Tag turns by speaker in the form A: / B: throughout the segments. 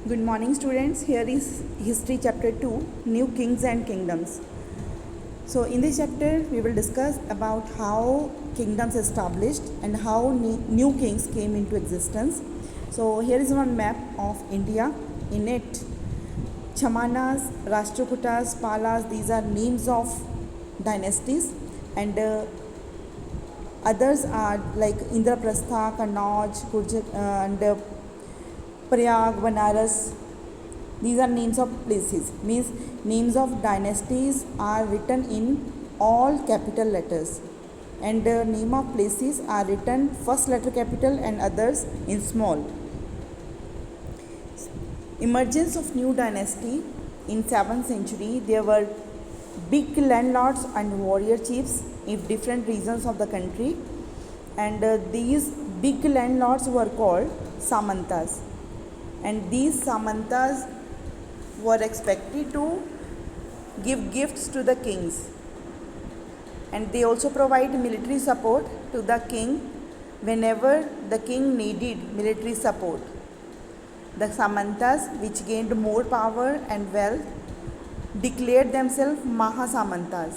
A: Good morning, students. Here is History Chapter 2, New Kings and Kingdoms. So, in this chapter, we will discuss about how kingdoms established and how new kings came into existence. So, here is one map of India. In it, Chamanas, Rashtrakutas, Palas, these are names of dynasties, and others are like Indraprastha, Kannauj, and Prayag, Banaras. These are names of places. Means names of dynasties are written in all capital letters, and the name of places are written first letter capital and others in small. Emergence of new dynasty in 7th century. There were big landlords and warrior chiefs in different regions of the country, and these big landlords were called Samantas, and these Samantas were expected to give gifts to the kings, and they also provide military support to the king whenever the king needed military support. The Samantas, which gained more power and wealth, declared themselves Mahasamantas,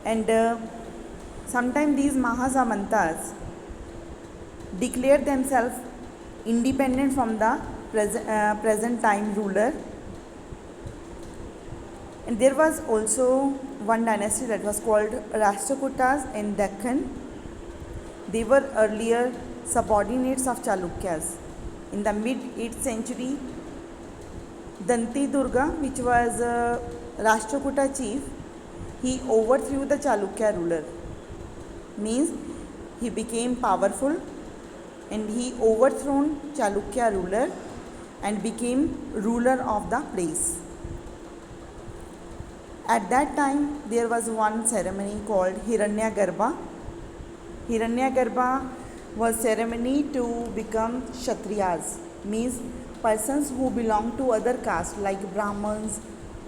A: and sometimes these Mahasamantas declared themselves independent from the present time ruler. And there was also one dynasty that was called Rashtrakutas in Deccan. They were earlier subordinates of Chalukyas. In the mid 8th century, Danti Durga, which was a Rashtrakuta chief, he overthrew the Chalukya ruler. Means he became powerful and he overthrown Chalukya ruler and became ruler of the place. At that time, there was one ceremony called Hiranyagarbha. Hiranyagarbha was ceremony to become Kshatriyas, means persons who belong to other castes like Brahmins,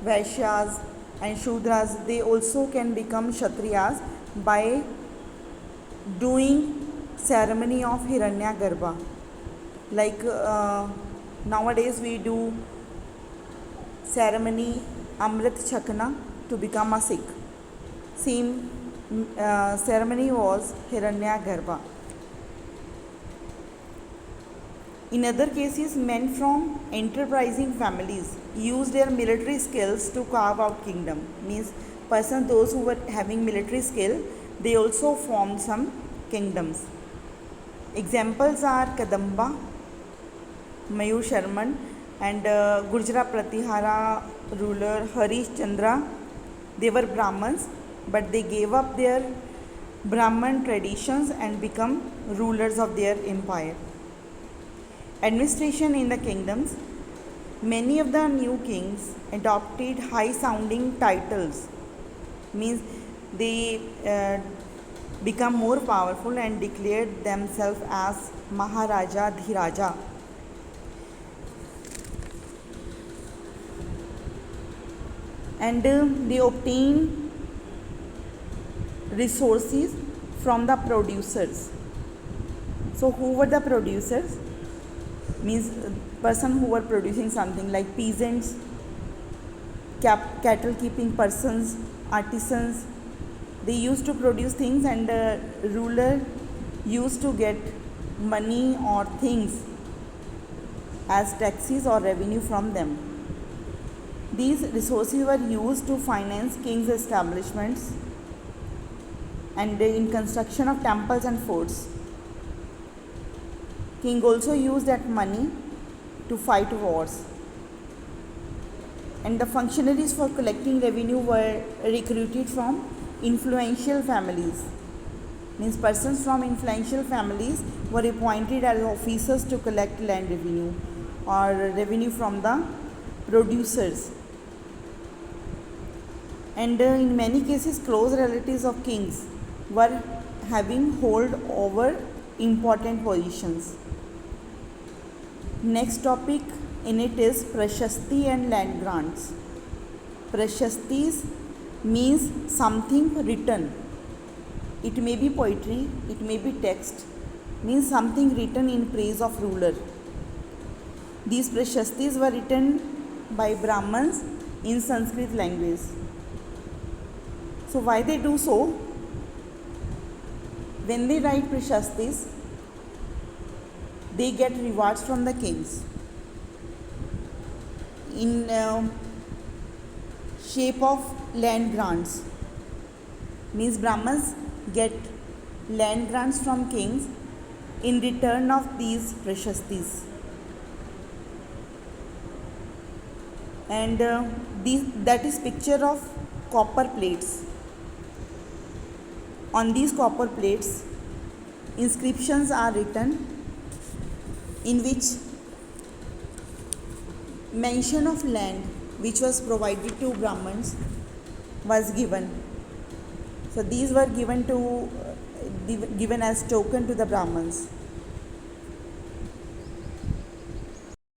A: Vaishyas and Shudras. They also can become Kshatriyas by doing ceremony of Hiranyagarbha. Like nowadays we do ceremony Amrit Chakna to become a Sikh. Same ceremony was Hiranyagarbha. In other cases, men from enterprising families used their military skills to carve out kingdom. Means persons those who were having military skill, they also formed some kingdoms. Examples are Kadamba, Mayur Sharman, and Gurjara Pratihara ruler Harish Chandra. They were Brahmins, but they gave up their Brahman traditions and become rulers of their empire. Administration in the kingdoms. Many of the new kings adopted high sounding titles. Means they become more powerful and declared themselves as Maharaja Dhiraja. And they obtain resources from the producers. So who were the producers? Means person who were producing something like peasants, cattle keeping persons, artisans. They used to produce things, and the ruler used to get money or things as taxes or revenue from them. These resources were used to finance king's establishments and in construction of temples and forts. King also used that money to fight wars. And the functionaries for collecting revenue were recruited from influential families. Means persons from influential families were appointed as officers to collect land revenue or revenue from the producers. And in many cases, close relatives of kings were having hold over important positions. Next topic in it is Prashasti and land grants. Prashastis means something written. It may be poetry, it may be text, means something written in praise of ruler. These prashastis were written by Brahmins in Sanskrit language. So why they do so? When they write prashastis, they get rewards from the kings in shape of land grants. Means Brahmins get land grants from kings in return of these prashastis. And that is picture of copper plates. On these copper plates, inscriptions are written in which mention of land which was provided to Brahmins was given. So these were given as token to the Brahmins.